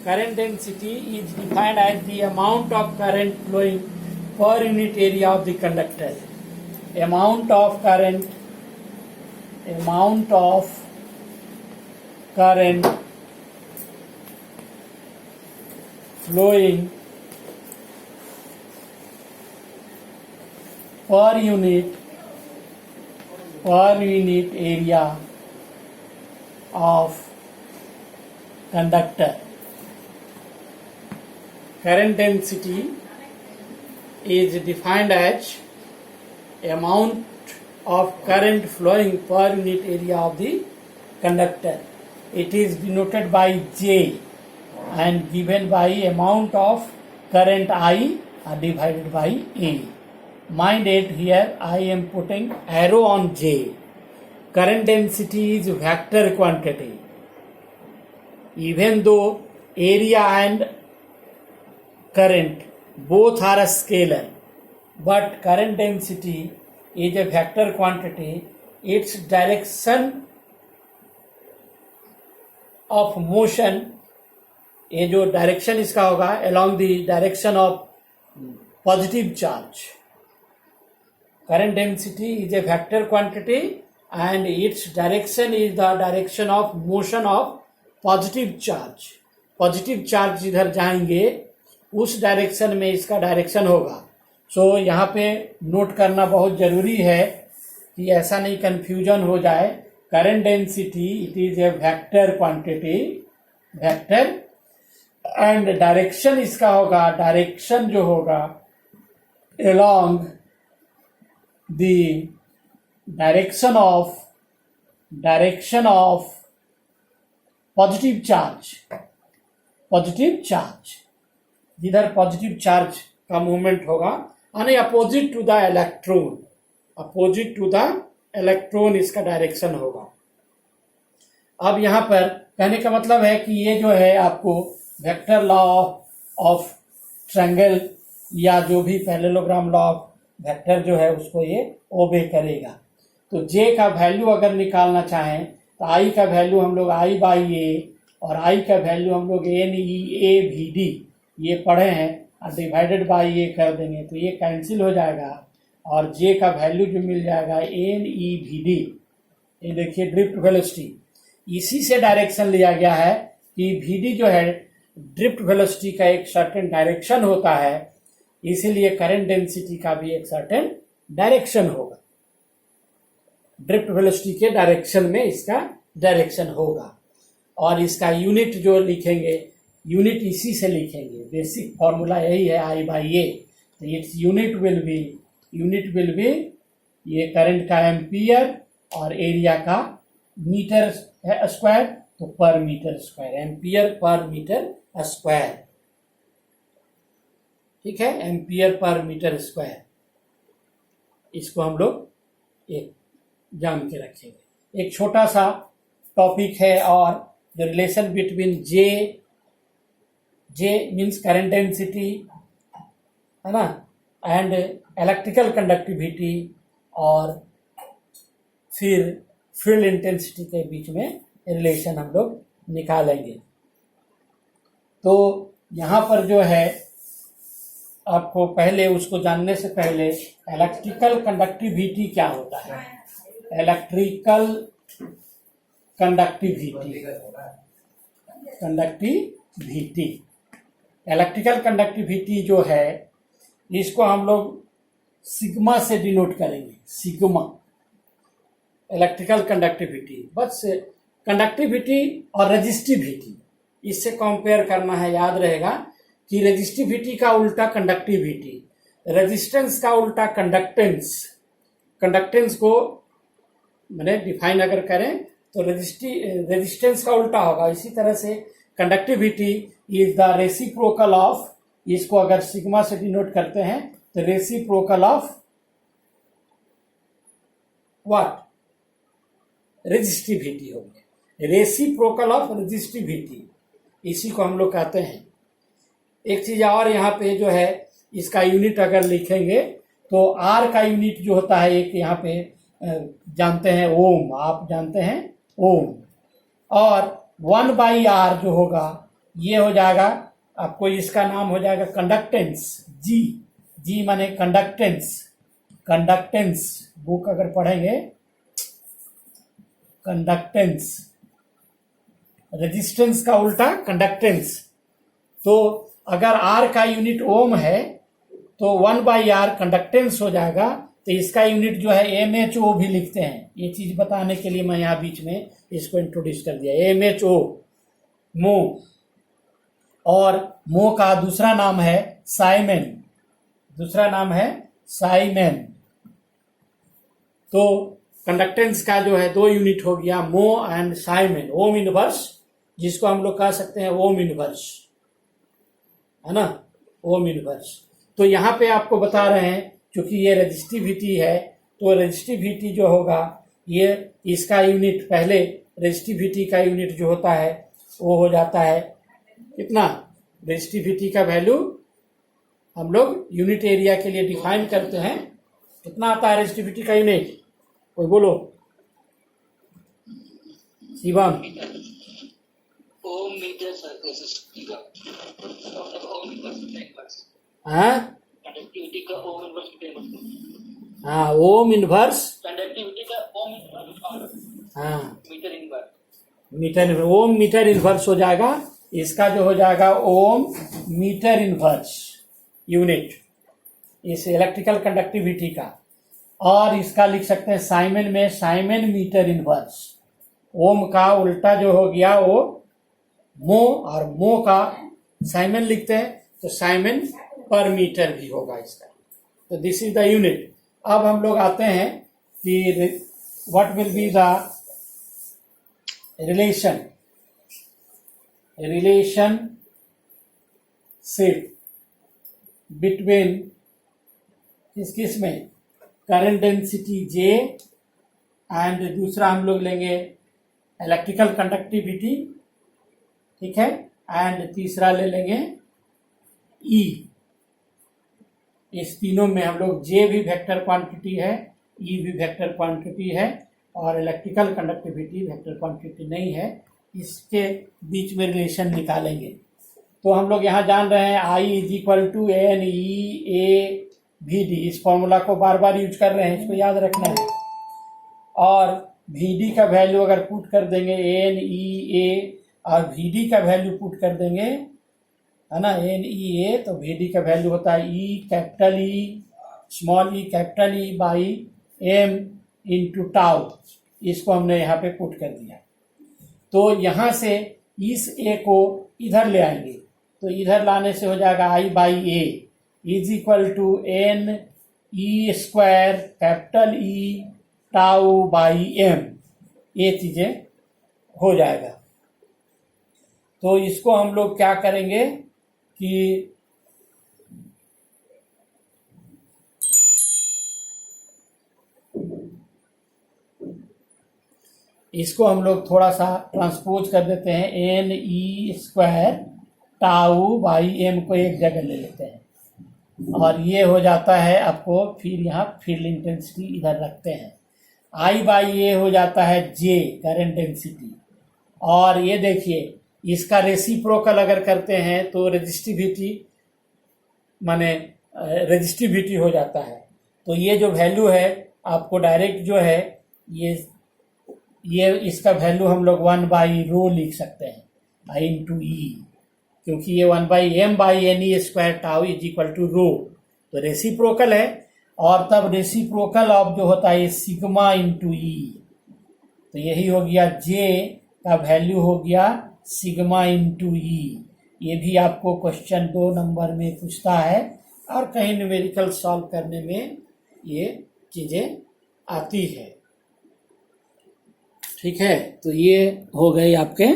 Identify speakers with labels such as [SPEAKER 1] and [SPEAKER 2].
[SPEAKER 1] current density is defined as the amount of current flowing per unit area of the conductor. Amount of current flowing per unit area of conductor. Current density is defined as amount of current flowing per unit area of the conductor. It is denoted by J and given by amount of current I divided by A. Mind it, here I am putting arrow on J. Current density is vector quantity. Even though area and current both are a scalar, but current density is a vector quantity. Its direction of motion, ये जो direction इसका होगा along the direction of positive charge. Current density is a vector quantity and its direction is the direction of motion of positive charge. Positive charge जिधर जाएंगे उस direction में इसका direction होगा. सो यहाँ पे नोट करना बहुत जरूरी है कि ऐसा नहीं कंफ्यूजन हो जाए. Current density it is a vector quantity, vector, and direction इसका होगा, डायरेक्शन जो होगा along the direction of positive charge, जिधर पॉजिटिव चार्ज का मूवमेंट होगा यानी अपोजिट टू द इलेक्ट्रॉन इसका डायरेक्शन होगा. अब यहाँ पर कहने का मतलब है कि ये जो है आपको वेक्टर लॉ ऑफ ट्रायंगल या जो भी पैरेललोग्राम लॉ ऑफ वेक्टर जो है उसको ये ओबे करेगा. तो जे का वैल्यू अगर निकालना चाहें तो आई का वैल्यू हम लोग आई बाई ए और आई का वैल्यू हम लोग N E A V D ये पढ़े हैं और डिवाइडेड बाई ए कर देंगे तो ये कैंसिल हो जाएगा और जे का वैल्यू जो मिल जाएगा एन ई वी डी. ये देखिए ड्रिफ्ट वेलोसिटी, इसी से डायरेक्शन लिया गया है कि वी डी जो है ड्रिफ्ट वेलोसिटी का एक सर्टेन डायरेक्शन होता है, इसीलिए करंट डेंसिटी का भी एक सर्टेन डायरेक्शन होगा. ड्रिफ्ट वेलोसिटी के डायरेक्शन में इसका डायरेक्शन होगा और इसका यूनिट जो लिखेंगे यूनिट इसी से लिखेंगे. बेसिक फॉर्मूला यही है आई बाई ए. तो इट्स यूनिट विल बी ये करंट का एम्पियर और एरिया का मीटर स्क्वायर, तो पर metre square, ampere per metre square. ठीक है, एम्पियर पर मीटर स्क्वायर. इसको हम लोग एक जान के रखेंगे. एक छोटा सा टॉपिक है और the relation between J means current density है ना, एंड इलेक्ट्रिकल कंडक्टिविटी और फिर फील्ड इंटेंसिटी के बीच में रिलेशन हम लोग निकालेंगे. तो यहाँ पर जो है आपको पहले उसको जानने से पहले इलेक्ट्रिकल कंडक्टिविटी क्या होता है. इलेक्ट्रिकल कंडक्टिविटी जो है इसको हम लोग सिग्मा से डिनोट करेंगे. सिग्मा इलेक्ट्रिकल कंडक्टिविटी, बस कंडक्टिविटी और रेजिस्टिविटी इससे कंपेयर करना है. याद रहेगा कि रेजिस्टिविटी का उल्टा कंडक्टिविटी, रेजिस्टेंस का उल्टा कंडक्टेंस. कंडक्टेंस को मैंने डिफाइन अगर करें तो रेजिस्टेंस का उल्टा होगा. इसी तरह से conductivity is the reciprocal of, इसको अगर सिग्मा से डिनोट करते हैं तो रेसिप्रोकल ऑफ व्हाट, रेजिस्टिविटी होगी. रेसिप्रोकल ऑफ रेजिस्टिविटी इसी को हम लोग कहते हैं. एक चीज और यहाँ पे जो है इसका यूनिट अगर लिखेंगे तो आर का यूनिट जो होता है एक यहाँ पे जानते हैं ओम, आप जानते हैं ओम, और 1/r जो होगा ये हो जाएगा आपको, इसका नाम हो जाएगा कंडक्टेंस, जी। जी माने कंडक्टेंस, कंडक्टेंस बुक अगर पढ़ेंगे, कंडक्टेंस, रेजिस्टेंस का उल्टा कंडक्टेंस। तो अगर आर का यूनिट ओम है तो 1/r कंडक्टेंस हो जाएगा। तो इसका यूनिट जो है MHO भी लिखते हैं। ये चीज बताने के लिए मैं यहाँ बीच में इसको इंट्रोड्यूस कर दिया, MHO, मो। और मो का दूसरा नाम है साइमेन, दूसरा नाम है साइमेन। तो कंडक्टेंस का जो है 2 यूनिट हो गया, मो एंड साइमेन। ओम इनवर्स, जिसको हम लोग कह सकते हैं ओम इनवर्स, है ना, ओम इनवर्स। तो यहाँ पे आपको बता रहे हैं, क्योंकि ये रेजिस्टिविटी है, तो रेजिस्टिविटी जो होगा ये, इसका यूनिट पहले, रेजिस्टिविटी का यूनिट जो होता है वो हो जाता है कितना, रेजिस्टिविटी का वैल्यू हम लोग यूनिट एरिया के लिए डिफाइन करते हैं। कितना आता है रेजिस्टिविटी का यूनिट, कोई बोलो, शिवम।
[SPEAKER 2] ओम मीटर सर्कस
[SPEAKER 1] हाँ
[SPEAKER 2] कंडक्टिविटी का ओम इनवर्स मीटर,
[SPEAKER 1] हाँ, ओम इनवर्स,
[SPEAKER 2] कंडक्टिविटी का ओम इनवर्स,
[SPEAKER 1] हाँ
[SPEAKER 2] मीटर इनवर्स,
[SPEAKER 1] मीटर, ओम मीटर इनवर्स हो जाएगा। इसका जो हो जाएगा ओम मीटर इनवर्स यूनिट, इस इलेक्ट्रिकल कंडक्टिविटी का। और इसका लिख सकते हैं साइमन में साइमन मीटर इनवर्स। ओम का उल्टा जो हो गया वो मो, और मो का साइमन लिखते हैं तो साइमन पर मीटर भी होगा इसका। तो दिस इज द यूनिट। अब हम लोग आते हैं कि what will be the relationship between किस में, करंट डेंसिटी J एंड दूसरा हम लोग लेंगे इलेक्ट्रिकल कंडक्टिविटी, ठीक है, एंड तीसरा ले लेंगे E। इस तीनों में हम लोग J भी वेक्टर क्वांटिटी है, E भी वेक्टर क्वांटिटी है, और इलेक्ट्रिकल कंडक्टिविटी वेक्टर क्वांटिटी नहीं है। इसके बीच में रिलेशन निकालेंगे। तो हम लोग यहाँ जान रहे हैं I = NE/A/VD, इस फॉर्मूला को बार बार यूज कर रहे हैं, इसको याद रखना है। और VD का वैल्यू अगर पुट कर देंगे, NEA, और VD का वैल्यू पुट कर देंगे, है ना, NEA, तो VD का वैल्यू होता है E capital E small e capital E by M into tau. इसको हमने यहाँ पे पुट कर दिया। तो यहाँ से इस A को इधर ले आएंगे, तो इधर लाने से हो जाएगा I/A = NE² capital E tau by M। ये चीजें हो जाएगा। तो इसको हम लोग क्या करेंगे कि इसको हम लोग थोड़ा सा ट्रांसपोज कर देते हैं, NE² टाउ बाई M को एक जगह ले लेते हैं, और ये हो जाता है आपको, फिर यहाँ फील्ड इंटेंसिटी इधर रखते हैं, I/A हो जाता है J करंट डेंसिटी। और ये देखिए, इसका रेसिप्रोकल अगर करते हैं तो रेजिस्टिविटी माने रेजिस्टिविटी हो जाता है। तो ये जो वैल्यू है आपको डायरेक्ट जो है ये इसका वैल्यू हम लोग 1/ρ लिख सकते हैं, I/E, क्योंकि ये 1/m/NE² टाउ = ρ। तो रेसिप्रोकल है, और तब रेसिप्रोकल ऑफ जो होता है सिग्मा इंटू E। तो यही हो गया, J का वैल्यू हो गया सिग्मा इंटू E। ये भी आपको क्वेश्चन 2 नंबर में पूछता है, और कहीं न्यूमेरिकल सॉल्व करने में ये चीजें आती है। ठीक है, तो ये हो गए आपके